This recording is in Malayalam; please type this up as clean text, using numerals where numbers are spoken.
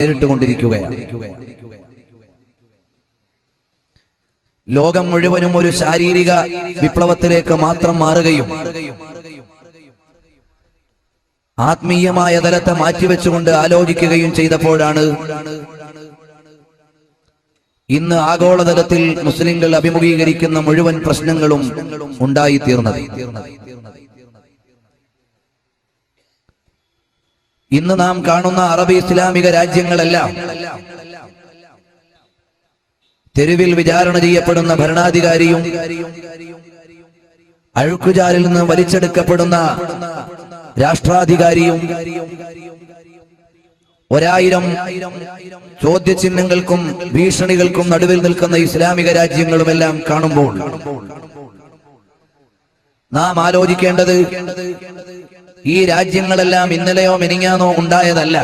നേരിട്ടുകൊണ്ടിരിക്കുകയാണ്. ലോകം മുഴുവനും ഒരു ശാരീരിക വിപ്ലവത്തിലേക്ക് മാത്രം മാറുകയും ആത്മീയമായ തലത്തെ മാറ്റിവെച്ചുകൊണ്ട് ആലോചിക്കുകയും ചെയ്തപ്പോഴാണ് ഇന്ന് ആഗോളതലത്തിൽ മുസ്ലിങ്ങൾ അഭിമുഖീകരിക്കുന്ന മുഴുവൻ പ്രശ്നങ്ങളും ഉണ്ടായിത്തീർന്നത്. ഇന്ന് നാം കാണുന്ന അറബ് ഇസ്ലാമിക രാജ്യങ്ങളെല്ലാം തെരുവിൽ വിചാരണ ചെയ്യപ്പെടുന്ന ഭരണാധികാരിയും അഴുക്കുചാലിൽ നിന്ന് വലിച്ചെടുക്കപ്പെടുന്ന രാഷ്ട്രാധികാരിയും 1000 ചോദ്യചിഹ്നങ്ങൾക്കും ഭീഷണികൾക്കും നടുവിൽ നിൽക്കുന്ന ഇസ്ലാമിക രാജ്യങ്ങളുമെല്ലാം കാണുമ്പോൾ നാം ആലോചിക്കേണ്ടത് ഈ രാജ്യങ്ങളെല്ലാം ഇന്നലെയോ മിനിഞ്ഞാന്നോ ഉണ്ടായതല്ല.